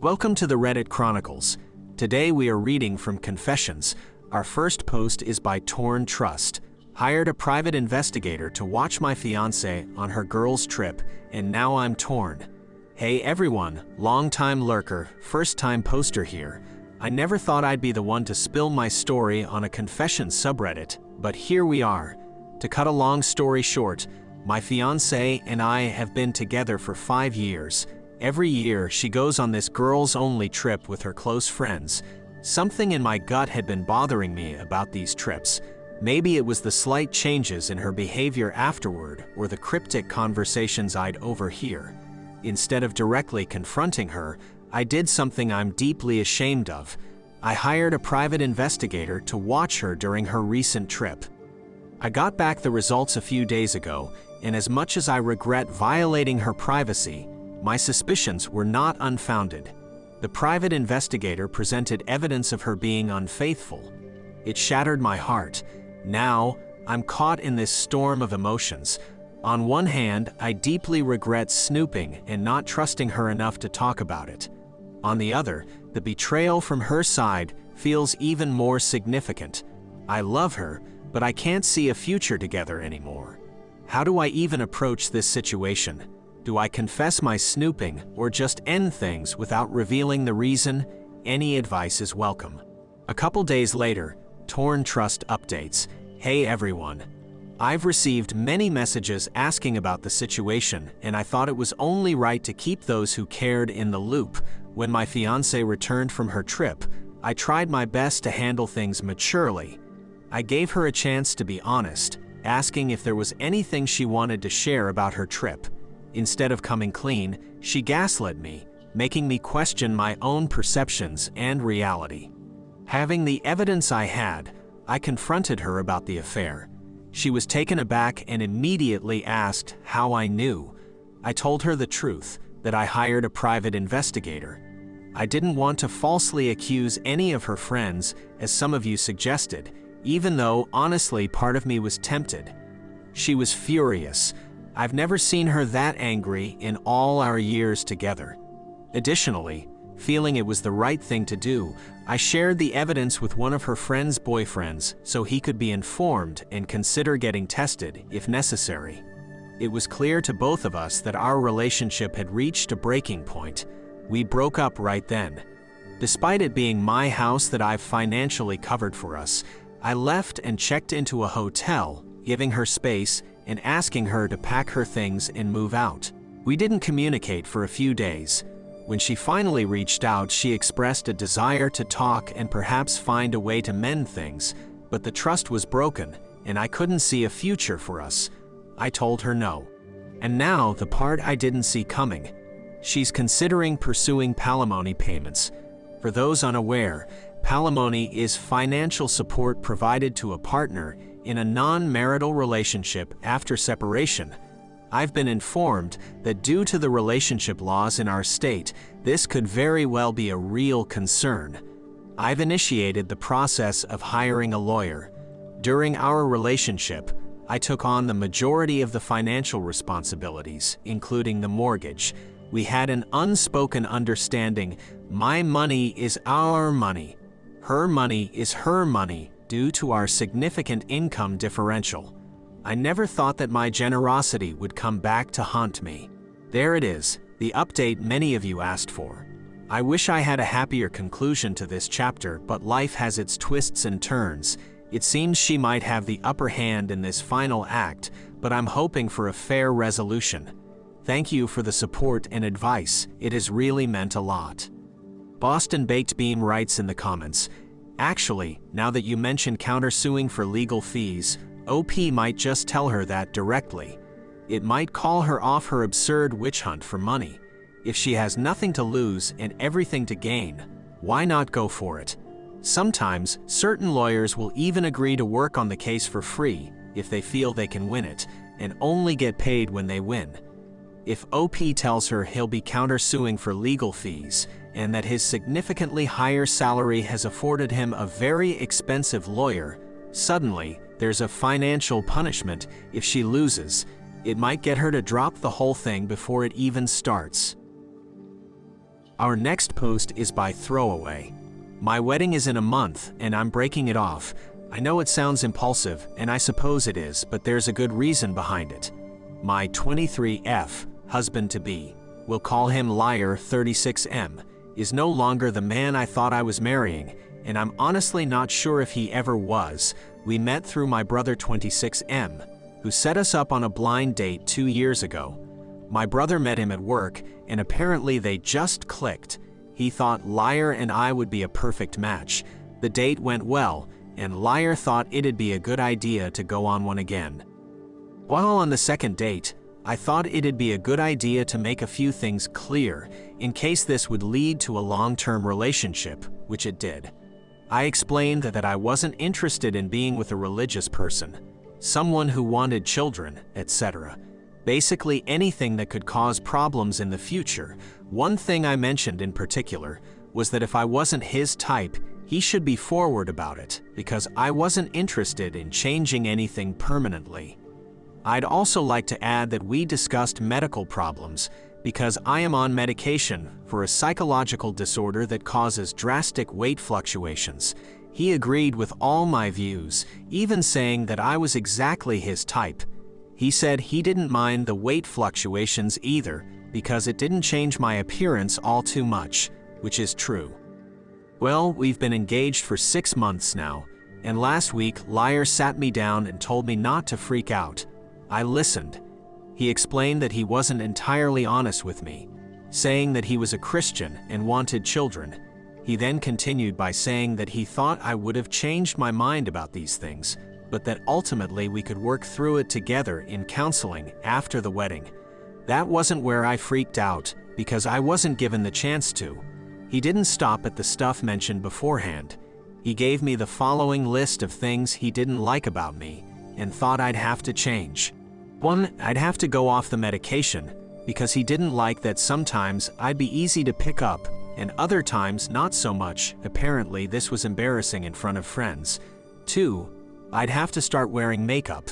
Welcome to the Reddit Chronicles. Today we are reading from Confessions. Our first post is by Torn Trust. Hired a private investigator to watch my fiancée on her girls' trip, and now I'm torn. Hey everyone, long-time lurker, first-time poster here. I never thought I'd be the one to spill my story on a confession subreddit, but here we are. To cut a long story short, my fiancée and I have been together for 5 years. Every year, she goes on this girls-only trip with her close friends. Something in my gut had been bothering me about these trips. Maybe it was the slight changes in her behavior afterward or the cryptic conversations I'd overhear. Instead of directly confronting her, I did something I'm deeply ashamed of. I hired a private investigator to watch her during her recent trip. I got back the results a few days ago, and as much as I regret violating her privacy, my suspicions were not unfounded. The private investigator presented evidence of her being unfaithful. It shattered my heart. Now, I'm caught in this storm of emotions. On one hand, I deeply regret snooping and not trusting her enough to talk about it. On the other, the betrayal from her side feels even more significant. I love her, but I can't see a future together anymore. How do I even approach this situation? Do I confess my snooping or just end things without revealing the reason? Any advice is welcome. A couple days later, Torn Trust updates. Hey everyone. I've received many messages asking about the situation, and I thought it was only right to keep those who cared in the loop. When my fiancée returned from her trip, I tried my best to handle things maturely. I gave her a chance to be honest, asking if there was anything she wanted to share about her trip. Instead of coming clean, she gaslit me, making me question my own perceptions and reality. Having the evidence I had, I confronted her about the affair. She was taken aback and immediately asked how I knew. I told her the truth, that I hired a private investigator. I didn't want to falsely accuse any of her friends, as some of you suggested, even though honestly part of me was tempted. She was furious. I've never seen her that angry in all our years together. Additionally, feeling it was the right thing to do, I shared the evidence with one of her friend's boyfriends so he could be informed and consider getting tested if necessary. It was clear to both of us that our relationship had reached a breaking point. We broke up right then. Despite it being my house that I've financially covered for us, I left and checked into a hotel, giving her space and asking her to pack her things and move out. We didn't communicate for a few days. When she finally reached out, she expressed a desire to talk and perhaps find a way to mend things, but the trust was broken, and I couldn't see a future for us. I told her no. And now, the part I didn't see coming. She's considering pursuing palimony payments. For those unaware, palimony is financial support provided to a partner in a non-marital relationship after separation. I've been informed that due to the relationship laws in our state, this could very well be a real concern. I've initiated the process of hiring a lawyer. During our relationship, I took on the majority of the financial responsibilities, including the mortgage. We had an unspoken understanding: my money is our money. Her money is her money due to our significant income differential. I never thought that my generosity would come back to haunt me. There it is, the update many of you asked for. I wish I had a happier conclusion to this chapter, but life has its twists and turns. It seems she might have the upper hand in this final act, but I'm hoping for a fair resolution. Thank you for the support and advice. It has really meant a lot. Boston Baked Beam writes in the comments, actually, now that you mention countersuing for legal fees, OP might just tell her that directly. It might call her off her absurd witch hunt for money. If she has nothing to lose and everything to gain, why not go for it? Sometimes, certain lawyers will even agree to work on the case for free if they feel they can win it, and only get paid when they win. If OP tells her he'll be countersuing for legal fees, and that his significantly higher salary has afforded him a very expensive lawyer, suddenly, there's a financial punishment if she loses. It might get her to drop the whole thing before it even starts. Our next post is by Throwaway. My wedding is in a month and I'm breaking it off. I know it sounds impulsive, and I suppose it is, but there's a good reason behind it. My 23F husband-to-be, we'll call him Liar 36M, is no longer the man I thought I was marrying, and I'm honestly not sure if he ever was. We met through my brother 26M, who set us up on a blind date 2 years ago. My brother met him at work, and apparently they just clicked. He thought Liar and I would be a perfect match. The date went well, and Liar thought it'd be a good idea to go on one again. While on the second date, I thought it'd be a good idea to make a few things clear in case this would lead to a long-term relationship, which it did. I explained that I wasn't interested in being with a religious person, someone who wanted children, etc. Basically anything that could cause problems in the future. One thing I mentioned in particular was that if I wasn't his type, he should be forward about it, because I wasn't interested in changing anything permanently. I'd also like to add that we discussed medical problems, because I am on medication for a psychological disorder that causes drastic weight fluctuations. He agreed with all my views, even saying that I was exactly his type. He said he didn't mind the weight fluctuations either, because it didn't change my appearance all too much, which is true. Well, we've been engaged for 6 months now, and last week Liar sat me down and told me not to freak out. I listened. He explained that he wasn't entirely honest with me, saying that he was a Christian and wanted children. He then continued by saying that he thought I would have changed my mind about these things, but that ultimately we could work through it together in counseling after the wedding. That wasn't where I freaked out, because I wasn't given the chance to. He didn't stop at the stuff mentioned beforehand. He gave me the following list of things he didn't like about me and thought I'd have to change. 1, I'd have to go off the medication, because he didn't like that sometimes I'd be easy to pick up and other times not so much. Apparently this was embarrassing in front of friends. 2, I'd have to start wearing makeup.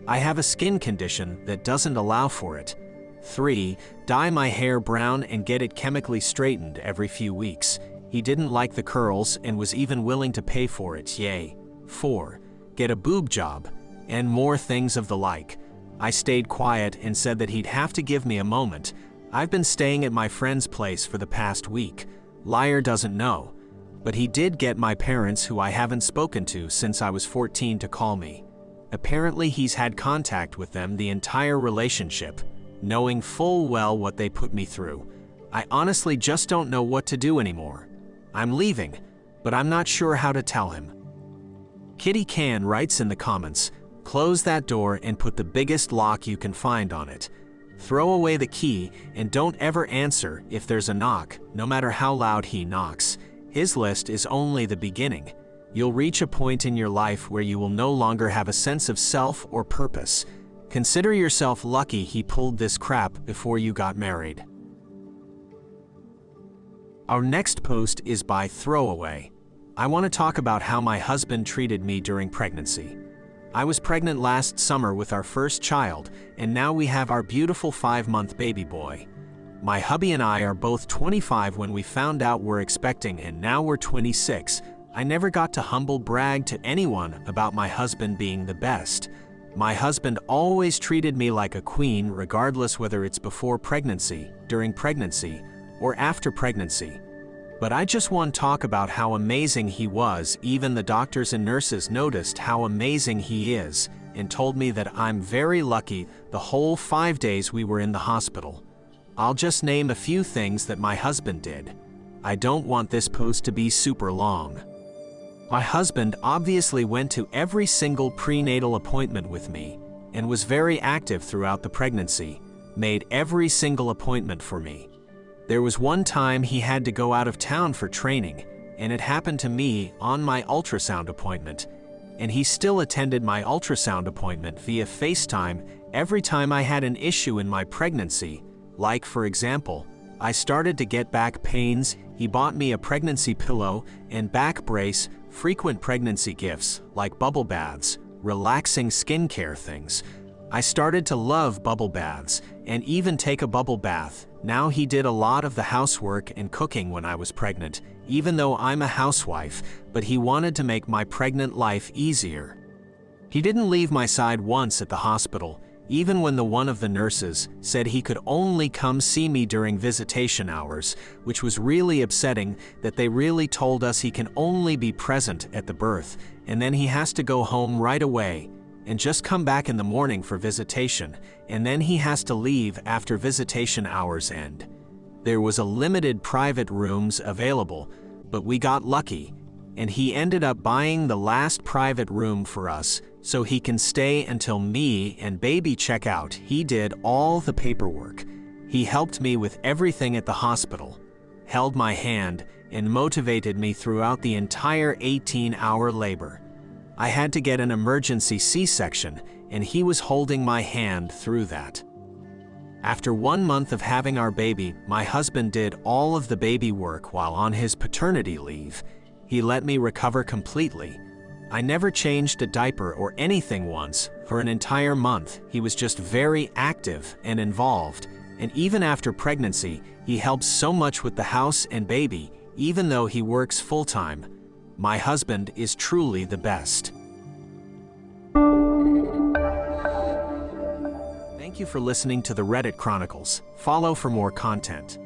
I have a skin condition that doesn't allow for it. 3, dye my hair brown and get it chemically straightened every few weeks. He didn't like the curls and was even willing to pay for it, yay. 4, get a boob job, and more things of the like. I stayed quiet and said that he'd have to give me a moment. I've been staying at my friend's place for the past week. Liar doesn't know, but he did get my parents, who I haven't spoken to since I was 14, to call me. Apparently he's had contact with them the entire relationship, knowing full well what they put me through. I honestly just don't know what to do anymore. I'm leaving, but I'm not sure how to tell him. Kitty Can writes in the comments, close that door and put the biggest lock you can find on it. Throw away the key and don't ever answer if there's a knock, no matter how loud he knocks. His list is only the beginning. You'll reach a point in your life where you will no longer have a sense of self or purpose. Consider yourself lucky he pulled this crap before you got married. Our next post is by Throwaway. I want to talk about how my husband treated me during pregnancy. I was pregnant last summer with our first child, and now we have our beautiful 5-month baby boy. My hubby and I are both 25 when we found out we're expecting, and now we're 26. I never got to humble brag to anyone about my husband being the best. My husband always treated me like a queen, regardless whether it's before pregnancy, during pregnancy, or after pregnancy. But I just want to talk about how amazing he was. Even the doctors and nurses noticed how amazing he is and told me that I'm very lucky the whole 5 days we were in the hospital. I'll just name a few things that my husband did. I don't want this post to be super long. My husband obviously went to every single prenatal appointment with me and was very active throughout the pregnancy, made every single appointment for me. There was one time he had to go out of town for training, and it happened to me on my ultrasound appointment, and he still attended my ultrasound appointment via FaceTime every time I had an issue in my pregnancy. Like, for example, I started to get back pains, he bought me a pregnancy pillow and back brace, frequent pregnancy gifts like bubble baths, relaxing skincare things. I started to love bubble baths and even take a bubble bath Now he did a lot of the housework and cooking when I was pregnant, even though I'm a housewife, but he wanted to make my pregnant life easier. He didn't leave my side once at the hospital, even when one of the nurses said he could only come see me during visitation hours, which was really upsetting that they really told us he can only be present at the birth, and then he has to go home right away and just come back in the morning for visitation, and then he has to leave after visitation hours end. There was a limited private rooms available, but we got lucky, and he ended up buying the last private room for us so he can stay until me and baby check out. He did all the paperwork. He helped me with everything at the hospital, held my hand, and motivated me throughout the entire 18-hour labor. I had to get an emergency C-section, and he was holding my hand through that. After 1 month of having our baby, my husband did all of the baby work while on his paternity leave. He let me recover completely. I never changed a diaper or anything once. For an entire month, he was just very active and involved. And even after pregnancy, he helps so much with the house and baby, even though he works full-time. My husband is truly the best. Thank you for listening to the Reddit Chronicles. Follow for more content.